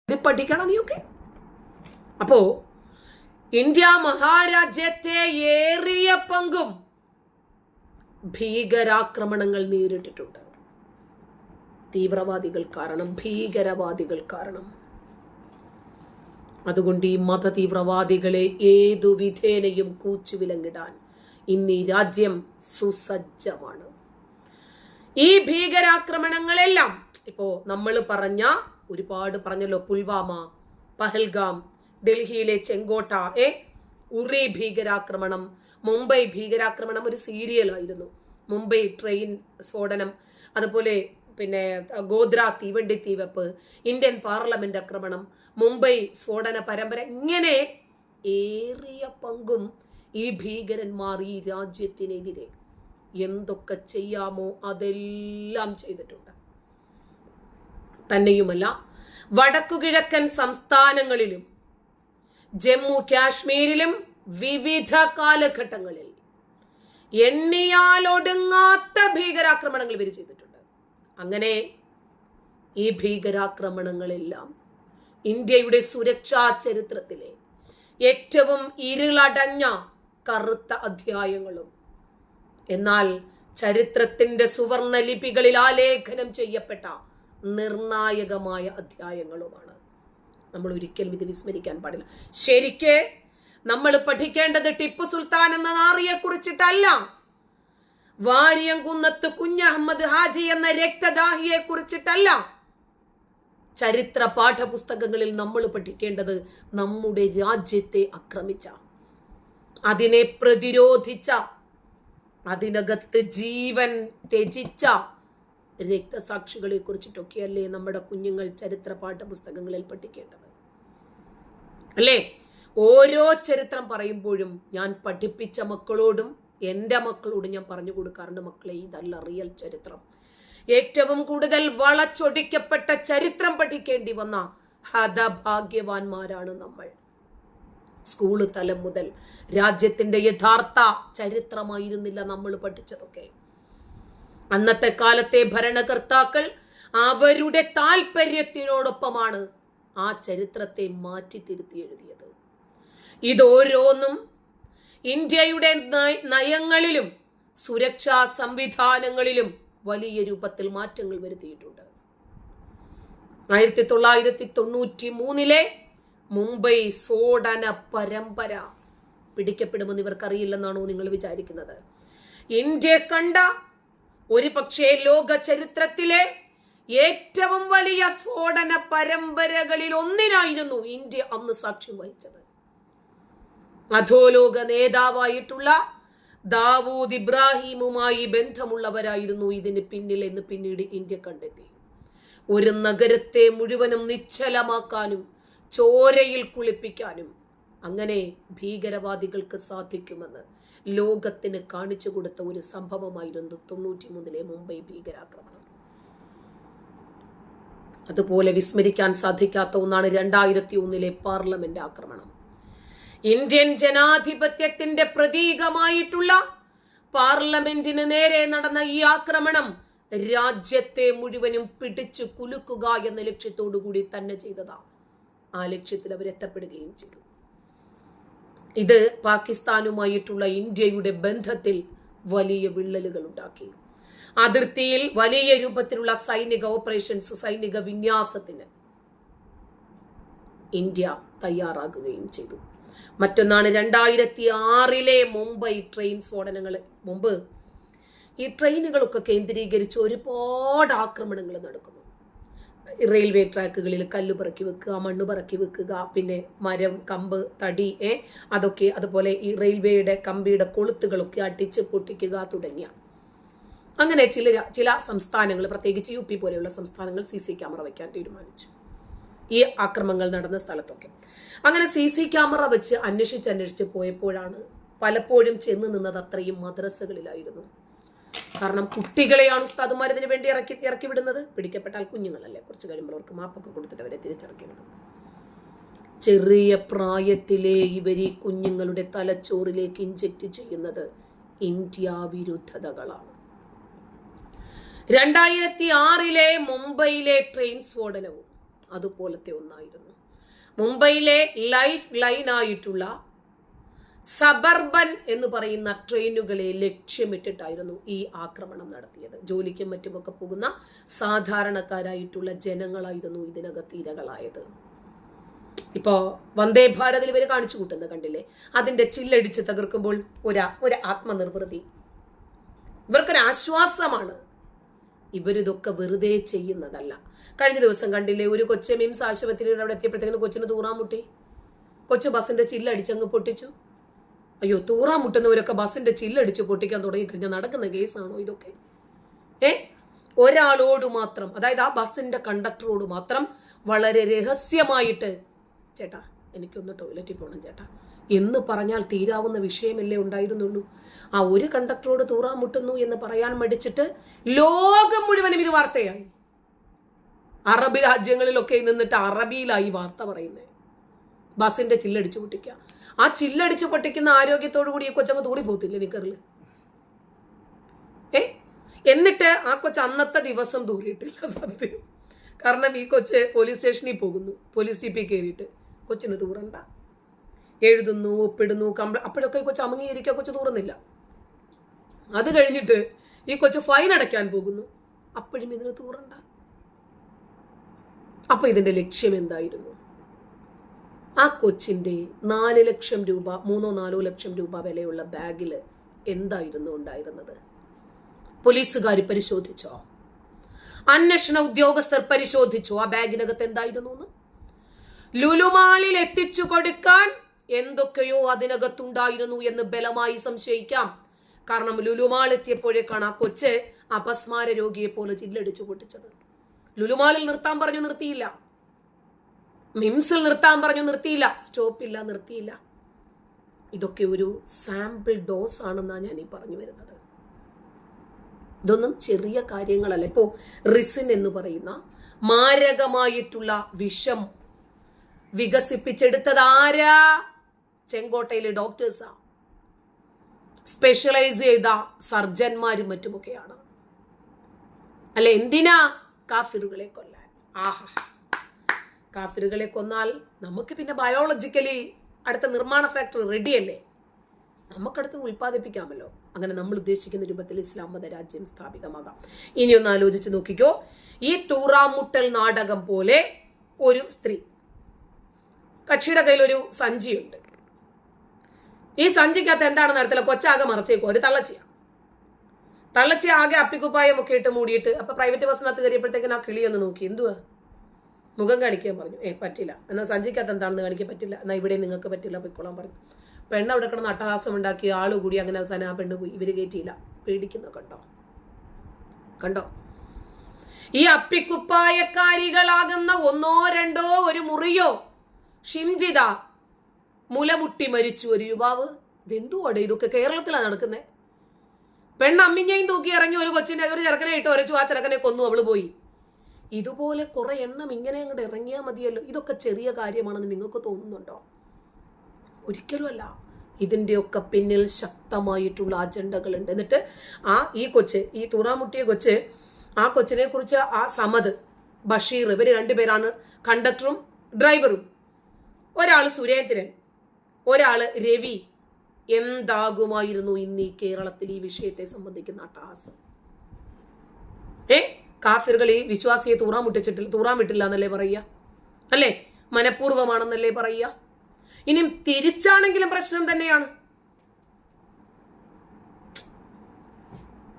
ഇത് പഠിക്കണം നീയൊക്കെ. അപ്പോ ഇന്ത്യ മഹാരാജ്യത്തെ ഏറിയ പങ്കും ഭീകരാക്രമണങ്ങൾ നേരിട്ടിട്ടുണ്ട്. തീവ്രവാദികൾ കാരണം, ഭീകരവാദികൾ കാരണം. അതുകൊണ്ട് ഈ മത തീവ്രവാദികളെ ഏതു വിധേനയും കൂച്ചുവിലങ്ങിടാൻ ഇന്ന് ഈ രാജ്യം സുസജ്ജമാണ്. ഈ ഭീകരാക്രമണങ്ങളെല്ലാം ഇപ്പോ നമ്മൾ ഒരുപാട് പറഞ്ഞല്ലോ, പുൽവാമ, പഹൽഗാം, ഡൽഹിയിലെ ചെങ്കോട്ട, ഉറി ഭീകരാക്രമണം, മുംബൈ ഭീകരാക്രമണം ഒരു സീരിയലായിരുന്നു. മുംബൈ ട്രെയിൻ സ്ഫോടനം, അതുപോലെ പിന്നെ ഗോദ്ര തീവണ്ടി തീവെപ്പ്, ഇന്ത്യൻ പാർലമെന്റ് ആക്രമണം, മുംബൈ സ്ഫോടന പരമ്പര, ഇങ്ങനെ ഏറിയ പങ്കും ഈ ഭീകരന്മാർ ഈ രാജ്യത്തിനെതിരെ എന്തൊക്കെ ചെയ്യാമോ അതെല്ലാം ചെയ്തിട്ടുണ്ട്. തന്നെയുമല്ല, വടക്കുകിഴക്കൻ സംസ്ഥാനങ്ങളിലും ജമ്മു കാശ്മീരിലും വിവിധ കാലഘട്ടങ്ങളിൽ എണ്ണിയാലൊടുങ്ങാത്ത ഭീകരാക്രമണങ്ങൾ ഇവർ ചെയ്തിട്ടുണ്ട്. അങ്ങനെ ഈ ഭീകരാക്രമണങ്ങളെല്ലാം ഇന്ത്യയുടെ സുരക്ഷാ ചരിത്രത്തിലെ ഏറ്റവും ഇരുളടഞ്ഞ കറുത്ത അധ്യായങ്ങളും, എന്നാൽ ചരിത്രത്തിന്റെ സുവർണ ലിപികളിൽ ആലേഖനം ചെയ്യപ്പെട്ട നിർണായകമായ അധ്യായങ്ങളുമാണ്. നമ്മൾ ഒരിക്കലും ഇത് വിസ്മരിക്കാൻ പാടില്ല. ശരിക്ക് നമ്മൾ പഠിക്കേണ്ടത് ടിപ്പു സുൽത്താൻ എന്ന നാറിയെ കുറിച്ചിട്ടല്ല, വാര്യംകുന്നത്ത് കുഞ്ഞഹമ്മദ് ഹാജി എന്ന രക്തദാഹിയെ കുറിച്ചിട്ടല്ല. ചരിത്ര പാഠപുസ്തകങ്ങളിൽ നമ്മൾ പഠിക്കേണ്ടത് നമ്മുടെ രാജ്യത്തെ ആക്രമിച്ച, അതിനെ പ്രതിരോധിച്ച, അതിനകത്ത് ജീവൻ ത്യജിച്ച രക്തസാക്ഷികളെ കുറിച്ചിട്ടൊക്കെയല്ലേ നമ്മുടെ കുഞ്ഞുങ്ങൾ ചരിത്ര പാഠപുസ്തകങ്ങളിൽ പഠിക്കേണ്ടത്, അല്ലേ? ഓരോ ചരിത്രം പറയുമ്പോഴും ഞാൻ പഠിപ്പിച്ച മക്കളോടും എൻ്റെ മക്കളോടും ഞാൻ പറഞ്ഞു കൊടുക്കാറുണ്ട്, മക്കളെ, ഇതല്ല റിയൽ ചരിത്രം. ഏറ്റവും കൂടുതൽ വളച്ചൊടിക്കപ്പെട്ട ചരിത്രം പഠിക്കേണ്ടി വന്ന ഹതഭാഗ്യവാന്മാരാണ് നമ്മൾ. സ്കൂള് തലം മുതൽ രാജ്യത്തിന്റെ യഥാർത്ഥ ചരിത്രമായിരുന്നില്ല നമ്മൾ പഠിച്ചതൊക്കെ. അന്നത്തെ കാലത്തെ ഭരണകർത്താക്കൾ അവരുടെ താല്പര്യത്തിനോടൊപ്പമാണ് ആ ചരിത്രത്തെ മാറ്റി തിരുത്തി എഴുതിയത്. ഇതോരോന്നും ഇന്ത്യയുടെ നയങ്ങളിലും സുരക്ഷാ സംവിധാനങ്ങളിലും വലിയ രൂപത്തിൽ മാറ്റങ്ങൾ വരുത്തിയിട്ടുണ്ട്. 1993 മുംബൈ സ്ഫോടന പരമ്പര പിടിക്കപ്പെടുമെന്ന് ഇവർക്കറിയില്ലെന്നാണോ നിങ്ങൾ വിചാരിക്കുന്നത്? ഇന്ത്യ കണ്ട ഒരു പക്ഷേ ലോക ചരിത്രത്തിലെ ഏറ്റവും വലിയ സ്ഫോടന പരമ്പരകളിൽ ഒന്നിനായിരുന്നു ഇന്ത്യ അന്ന് സാക്ഷ്യം വഹിച്ചത്. അധോലോക നേതാവായിട്ടുള്ള ദാവൂദ് ഇബ്രാഹിമുമായി ബന്ധമുള്ളവരായിരുന്നു ഇതിന് പിന്നിൽ എന്ന് പിന്നീട് ഇന്ത്യ കണ്ടെത്തി. ഒരു നഗരത്തെ മുഴുവനും നിശ്ചലമാക്കാനും ചോരയിൽ കുളിപ്പിക്കാനും അങ്ങനെ ഭീകരവാദികൾക്ക് സാധിക്കുമെന്ന് ലോകത്തിന് കാണിച്ചു കൊടുത്ത ഒരു സംഭവമായിരുന്നു 93 മുംബൈ ഭീകരാക്രമണം. അതുപോലെ വിസ്മരിക്കാൻ സാധിക്കാത്ത ഒന്നാണ് 2001 പാർലമെന്റ് ആക്രമണം. ഇന്ത്യൻ ജനാധിപത്യത്തിന്റെ പ്രതീകമായിട്ടുള്ള പാർലമെന്റിന് നേരെ നടന്ന ഈ ആക്രമണം രാജ്യത്തെ മുഴുവനും പിടിച്ചു കുലുക്കുക എന്ന ലക്ഷ്യത്തോടു കൂടി തന്നെ ചെയ്തതാ. ആ ലക്ഷ്യത്തിൽ അവരെത്തപ്പെടുകയും ചെയ്തു. ഇത് പാകിസ്ഥാനുമായിട്ടുള്ള ഇന്ത്യയുടെ ബന്ധത്തിൽ വലിയ വിള്ളലുകൾ ഉണ്ടാക്കി. അതിർത്തിയിൽ വലിയ രൂപത്തിലുള്ള സൈനിക ഓപ്പറേഷൻസ്, സൈനിക വിന്യാസത്തിന് ഇന്ത്യ തയ്യാറാകുകയും ചെയ്തു. മറ്റൊന്നാണ് 2006 മുംബൈ ട്രെയിൻ സ്ഫോടനങ്ങൾ. മുമ്പ് ഈ ട്രെയിനുകളൊക്കെ കേന്ദ്രീകരിച്ച് ഒരുപാട് ആക്രമണങ്ങൾ നടക്കുന്നു. റെയിൽവേ ട്രാക്കുകളിൽ കല്ല് പറക്കി വെക്കുക, മണ്ണ് പറക്കി വെക്കുക, പിന്നെ മരം, കമ്പ്, തടി അതൊക്കെ, അതുപോലെ ഈ റെയിൽവേയുടെ കമ്പിയുടെ കൊളുത്തുകളൊക്കെ അടിച്ച് പൊട്ടിക്കുക തുടങ്ങിയ അങ്ങനെ ചില സംസ്ഥാനങ്ങൾ, പ്രത്യേകിച്ച് UP പോലെയുള്ള സംസ്ഥാനങ്ങൾ CC ക്യാമറ വയ്ക്കാൻ തീരുമാനിച്ചു ഈ ആക്രമണങ്ങൾ നടന്ന സ്ഥലത്തൊക്കെ. അങ്ങനെ CC ക്യാമറ വെച്ച് അന്വേഷിച്ച് പോയപ്പോഴാണ് പലപ്പോഴും ചെന്ന് നിന്നത് അത്രയും മദ്രസകളിലായിരുന്നു. കാരണം കുട്ടികളെയാണ് ഉസ്താദുമാർ ഇതിനു വേണ്ടി ഇറക്കി വിടുന്നത്. പിടിക്കപ്പെട്ടാൽ കുഞ്ഞുങ്ങളല്ലേ, കുറച്ച് കഴിയുമ്പോൾ അവർക്ക് മാപ്പൊക്കെ കൊടുത്തിട്ട് അവരെ തിരിച്ചിറക്കി വിടും. ചെറിയ പ്രായത്തിലെ ഇവർ ഈ കുഞ്ഞുങ്ങളുടെ തലച്ചോറിലേക്ക് ഇഞ്ചക്ട് ചെയ്യുന്നത് ഇന്ത്യ വിരുദ്ധതകളാണ്. 2006 മുംബൈയിലെ ട്രെയിൻ സ്ഫോടനവും അതുപോലത്തെ ഒന്നായിരുന്നു. മുംബൈയിലെ ലൈഫ് ലൈനായിട്ടുള്ള സബർബൻ എന്ന് പറയുന്ന ട്രെയിനുകളെ ലക്ഷ്യമിട്ടിട്ടായിരുന്നു ഈ ആക്രമണം നടത്തിയത്. ജോലിക്കും മറ്റുമൊക്കെ പോകുന്ന സാധാരണക്കാരായിട്ടുള്ള ജനങ്ങളായിരുന്നു ഇതിനകത്ത് ഇരകളായത്. ഇപ്പോ വന്ദേ ഭാരതിൽ ഇവർ കാണിച്ചു കൂട്ടുന്നത് കണ്ടില്ലേ? അതിന്റെ ചില്ലടിച്ച് തകർക്കുമ്പോൾ ഒരു ആത്മനിർവൃതി, ഇവർക്കൊരു ആശ്വാസമാണ്. ഇവരിതൊക്കെ വെറുതെ ചെയ്യുന്നതല്ല. കഴിഞ്ഞ ദിവസം കണ്ടില്ലേ, ഒരു കൊച്ചു മിംസ് ആശുപത്രിയുടെ അവിടെ എത്തിയപ്പോഴത്തേക്കിന് കൊച്ചിന് തൂറാൻ മുട്ടി. കൊച്ചു ബസിന്റെ ചില്ലടിച്ചങ്ങ് പൊട്ടിച്ചു. അയ്യോ, തൂറാൻ മുട്ടുന്നവരൊക്കെ ബസിന്റെ ചില്ലടിച്ച് പൊട്ടിക്കാൻ തുടങ്ങിക്കഴിഞ്ഞാൽ നടക്കുന്ന കേസാണോ ഇതൊക്കെ? ഒരാളോട് മാത്രം, അതായത് ആ ബസിന്റെ കണ്ടക്ടറോട് മാത്രം വളരെ രഹസ്യമായിട്ട്, ചേട്ടാ എനിക്കൊന്ന് ടോയ്ലറ്റിൽ പോകണം ചേട്ടാ എന്ന് പറഞ്ഞാൽ തീരാവുന്ന വിഷയമല്ലേ ഉണ്ടായിരുന്നുള്ളൂ. ആ ഒരു കണ്ടക്ടറോട് തൂറാൻ മുട്ടുന്നു എന്ന് പറയാൻ മടിച്ചിട്ട് ലോകം മുഴുവനും ഇത് വാർത്തയായി. അറബ് രാജ്യങ്ങളിലൊക്കെ നിന്നിട്ട് അറബിയിലായി വാർത്ത പറയുന്നത്. ബസിന്റെ ചില്ലടിച്ചു പൊട്ടിക്കുക. ആ ചില്ലടിച്ചു പൊട്ടിക്കുന്ന ആരോഗ്യത്തോടു കൂടി ഈ കൊച്ചങ്ങ് തൂറിപ്പോത്തില്ലേ നിക്കറില്? എന്നിട്ട് ആ കൊച്ച് അന്നത്തെ ദിവസം തൂറിയിട്ടില്ല സത്യം. കാരണം ഈ കൊച്ച് പോലീസ് സ്റ്റേഷനിൽ പോകുന്നു, പോലീസ് ജീപ്പിൽ കയറിയിട്ട് കൊച്ചിന് തൂറണ്ട, എഴുതുന്നു, ഒപ്പിടുന്നു, അപ്പോഴൊക്കെ ഈ കൊച്ച് അമങ്ങിയിരിക്കുക, കൊച്ച് തൂറുന്നില്ല. അത് കഴിഞ്ഞിട്ട് ഈ കൊച്ച് ഫൈൻ അടയ്ക്കാൻ പോകുന്നു, അപ്പോഴും ഇതിന് തൂറണ്ട. അപ്പൊ ഇതിന്റെ ലക്ഷ്യം എന്തായിരുന്നു? ആ കൊച്ചിന്റെ 4 ലക്ഷം രൂപ, 3-4 ലക്ഷം രൂപ വിലയുള്ള ബാഗിൽ എന്തായിരുന്നു ഉണ്ടായിരുന്നത്? പോലീസുകാർ പരിശോധിച്ചോ? അന്വേഷണ ഉദ്യോഗസ്ഥർ പരിശോധിച്ചോ ആ ബാഗിനകത്ത് എന്തായിരുന്നു എന്ന്? ലുലുമാളിൽ എത്തിച്ചു കൊടുക്കാൻ എന്തൊക്കെയോ അതിനകത്തുണ്ടായിരുന്നു എന്ന് ബലമായി സംശയിക്കാം. കാരണം ലുലുമാൾ എത്തിയപ്പോഴേക്കാണ് ആ കൊച്ച് അപസ്മാര രോഗിയെ പോലെ ചില്ലടിച്ചു പൊട്ടിച്ചത്. ലുലുമാളിൽ നിർത്താൻ പറഞ്ഞു, നിർത്തിയില്ല. മിംസിൽ നിർത്താൻ പറഞ്ഞു, നിർത്തിയില്ല. സ്റ്റോപ്പില്ല, നിർത്തിയില്ല. ഇതൊക്കെ ഒരു സാമ്പിൾ ഡോസ് ആണെന്നാണ് ഞാൻ ഈ പറഞ്ഞു വരുന്നത്. ഇതൊന്നും ചെറിയ കാര്യങ്ങളല്ല. ഇപ്പോ റിസിൻ എന്ന് പറയുന്ന മാരകമായിട്ടുള്ള വിഷം വികസിപ്പിച്ചെടുത്തത് ആരാ? ചെങ്കോട്ടയിലെ ഡോക്ടേഴ്സാ, സ്പെഷ്യലൈസ് ചെയ്ത സർജന്മാരും മറ്റുമൊക്കെയാണ്. അല്ലെ, എന്തിനാ? കാഫിറുകളെ കൊല്ലാൻ. ആഹാ, കാഫിറുകളെ കൊന്നാൽ നമുക്ക് പിന്നെ ബയോളജിക്കലി അടുത്ത നിർമ്മാണ ഫാക്ടറി റെഡിയല്ലേ, നമുക്കടുത്ത് ഉൽപ്പാദിപ്പിക്കാമല്ലോ. അങ്ങനെ നമ്മൾ ഉദ്ദേശിക്കുന്ന രൂപത്തിൽ ഇസ്ലാം മത രാജ്യം സ്ഥാപിതമാകാം. ഇനി ഒന്ന് ആലോചിച്ച് നോക്കിക്കോ. ഈ തൂറാമുട്ടൽ നാടകം പോലെ ഒരു സ്ത്രീ, കക്ഷിയുടെ കയ്യിൽ ഒരു സഞ്ചിയുണ്ട്. ഈ സഞ്ചിക്കകത്ത് എന്താണ് നടത്തില്ല? കൊച്ചാകെ മറച്ചേക്കോ, ഒരു തള്ളച്ചി ആകെ അപ്പിക്കുപ്പായം ഒക്കെ ഇട്ട് മൂടിയിട്ട്. അപ്പൊ പ്രൈവറ്റ് ബസ്സിനകത്ത് കയറിയപ്പോഴത്തേക്കിന് ആ കിളി ഒന്ന് നോക്കി, എന്തുവാ മുഖം കാണിക്കാൻ പറഞ്ഞു. പറ്റില്ല, എന്നാൽ സഞ്ചിക്കകത്ത് എന്താണെന്ന് കാണിക്കാൻ പറ്റില്ല, എന്നാൽ ഇവിടെ നിങ്ങൾക്ക് പറ്റില്ല, പൊയ്ക്കോളാൻ പറഞ്ഞു. പെണ്ണ് അവിടെ കിടന്ന് അട്ടഹാസം ഉണ്ടാക്കി, ആളുകൂടി. അങ്ങനെ അവസാനം ആ പെണ്ണ് പോയി. ഇവര് കയറ്റിയില്ല. പേടിക്കുന്നു. കണ്ടോ? ഈ അപ്പിക്കുപ്പായക്കാരികളാകുന്ന 1-2 ഒരു മുറിയോ ഷിംജിത മുലമുട്ടി മരിച്ചു ഒരു യുവാവ്. ഇതെന്തുവാടെ ഇതൊക്കെ കേരളത്തിലാണ് നടക്കുന്നത്? പെണ്ണ് അമ്മിഞ്ഞയും തൂക്കി ഇറങ്ങി ഒരു ചെറുക്കനെ ഇട്ട് ഒരച്ചു, ആ ചെറുക്കനെ കൊന്നു, അവള് പോയി. ഇതുപോലെ കുറെ എണ്ണം ഇങ്ങനെ അങ്ങോട്ട് ഇറങ്ങിയാൽ മതിയല്ലോ. ഇതൊക്കെ ചെറിയ കാര്യമാണെന്ന് നിങ്ങൾക്ക് തോന്നുന്നുണ്ടോ? ഒരിക്കലുമല്ല. ഇതിൻ്റെയൊക്കെ പിന്നിൽ ശക്തമായിട്ടുള്ള അജണ്ടകളുണ്ട്. എന്നിട്ട് ഈ തൂറാമുട്ടിയ കൊച്ച്, ആ കൊച്ചിനെ കുറിച്ച് ആ സമദ്, ബഷീർ, ഇവര് 2 പേരാണ് കണ്ടക്ടറും ഡ്രൈവറും. ഒരാള് സുരേന്ദ്രൻ, ഒരാള് രവി. എന്താകുമായിരുന്നു ഇന്ന് ഈ കേരളത്തിൽ ഈ വിഷയത്തെ സംബന്ധിക്കുന്ന അട്ടഹാസം? കാഫിറുകൾ ഈ വിശ്വാസിയെ തൂറാൻ വിട്ടില്ല എന്നല്ലേ പറയുക? അല്ലേ? മനഃപൂർവ്വമാണെന്നല്ലേ പറയുക? ഇനിയും തിരിച്ചാണെങ്കിലും പ്രശ്നം തന്നെയാണ്.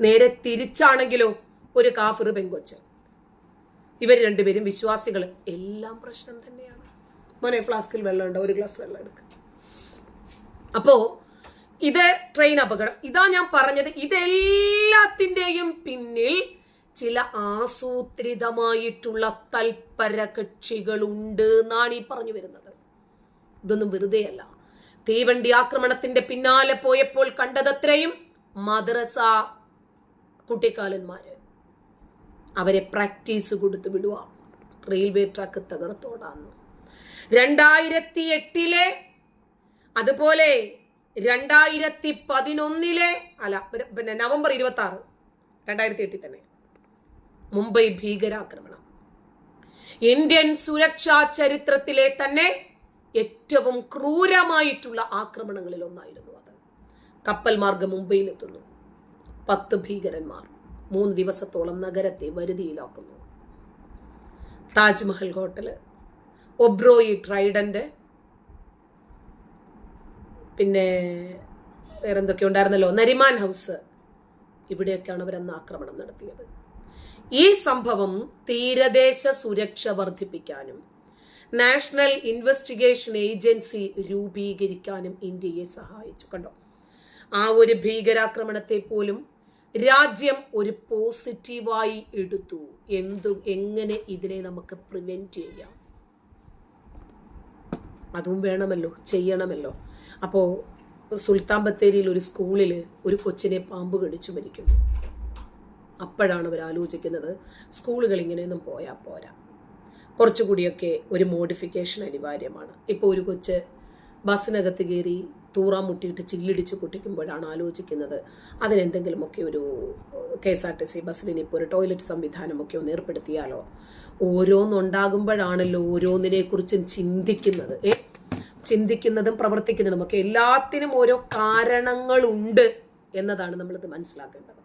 നേരെ തിരിച്ചാണെങ്കിലോ ഒരു കാഫിർ പെങ്കൊച്ച്, ഇവർ 2 പേരും വിശ്വാസികൾ, എല്ലാം പ്രശ്നം തന്നെയാണ്. മോനെ, ഫ്ലാസ്കിൽ വെള്ളം ഉണ്ടോ? ഒരു ഗ്ലാസ് വെള്ളം എടുക്കുക. അപ്പോ ഇത് ട്രെയിൻ അപകടം. ഇതാ ഞാൻ പറഞ്ഞത്, ഇതെല്ലാത്തിൻ്റെയും പിന്നിൽ ചില ആസൂത്രിതമായിട്ടുള്ള തൽപര കക്ഷികളുണ്ട് എന്നാണ് ഈ പറഞ്ഞു വരുന്നത്. ഇതൊന്നും വെറുതെയല്ല. തീവണ്ടി ആക്രമണത്തിന്റെ പിന്നാലെ പോയപ്പോൾ കണ്ടതത്രയും മദ്രസ കുട്ടിക്കാലന്മാര്. അവരെ പ്രാക്ടീസ് കൊടുത്തു വിടുക. Railway track തകർത്തോടാന്നു. 2008 അതുപോലെ 2011 നവംബർ 26, 2008 തന്നെ മുംബൈ ഭീകരാക്രമണം. ഇന്ത്യൻ സുരക്ഷാ ചരിത്രത്തിലെ തന്നെ ഏറ്റവും ക്രൂരമായിട്ടുള്ള ആക്രമണങ്ങളിൽ ഒന്നായിരുന്നു അത്. കപ്പൽ മാർഗം മുംബൈയിലെത്തുന്നു. 10 ഭീകരന്മാർ 3 ദിവസത്തോളം നഗരത്തെ വരുതിയിലാക്കുന്നു. താജ്മഹൽ ഹോട്ടല്, ഒബ്രോയി ട്രൈഡന്റ്, പിന്നെ വേറെന്തൊക്കെ ഉണ്ടായിരുന്നല്ലോ, നരിമാൻ ഹൗസ്, ഇവിടെയൊക്കെയാണ് അവരന്ന് ആക്രമണം നടത്തിയത്. ഈ സംഭവം തീരദേശ സുരക്ഷ വർദ്ധിപ്പിക്കാനും നാഷണൽ ഇൻവെസ്റ്റിഗേഷൻ ഏജൻസി രൂപീകരിക്കാനും ഇന്ത്യയെ സഹായിച്ചു. കണ്ടോ, ആ ഒരു ഭീകരാക്രമണത്തെ പോലും രാജ്യം ഒരു പോസിറ്റീവായി എടുത്തു. എങ്ങനെ ഇതിനെ നമുക്ക് പ്രിവെന്റ് ചെയ്യാം, അതും വേണമല്ലോ, ചെയ്യണമല്ലോ. അപ്പോൾ സുൽത്താൻ ബത്തേരിയിൽ ഒരു സ്കൂളിൽ ഒരു കൊച്ചിനെ പാമ്പ് കടിച്ചു മരിക്കുന്നു. അപ്പോഴാണ് അവർ ആലോചിക്കുന്നത് സ്കൂളുകൾ ഇങ്ങനെയൊന്നും പോയാൽ പോരാ, കുറച്ചുകൂടിയൊക്കെ ഒരു മോഡിഫിക്കേഷൻ അനിവാര്യമാണ്. ഇപ്പോൾ ഒരു കൊച്ച് ബസ്സിനകത്ത് കയറി തൂറാൻ മുട്ടിയിട്ട് ചില്ലിടിച്ച് പൊട്ടിക്കുമ്പോഴാണ് ആലോചിക്കുന്നത് അതിനെന്തെങ്കിലുമൊക്കെ ഒരു KSRTC ബസ്സിന് ഇപ്പോൾ ഒരു ടോയ്ലറ്റ് സംവിധാനമൊക്കെ ഒന്ന് ഏർപ്പെടുത്തിയാലോ. ഓരോന്നുണ്ടാകുമ്പോഴാണല്ലോ ഓരോന്നിനെക്കുറിച്ചും ചിന്തിക്കുന്നതും പ്രവർത്തിക്കുന്നതും ഒക്കെ. എല്ലാത്തിനും ഓരോ കാരണങ്ങളുണ്ട് എന്നതാണ് നമ്മളിത് മനസ്സിലാക്കേണ്ടത്.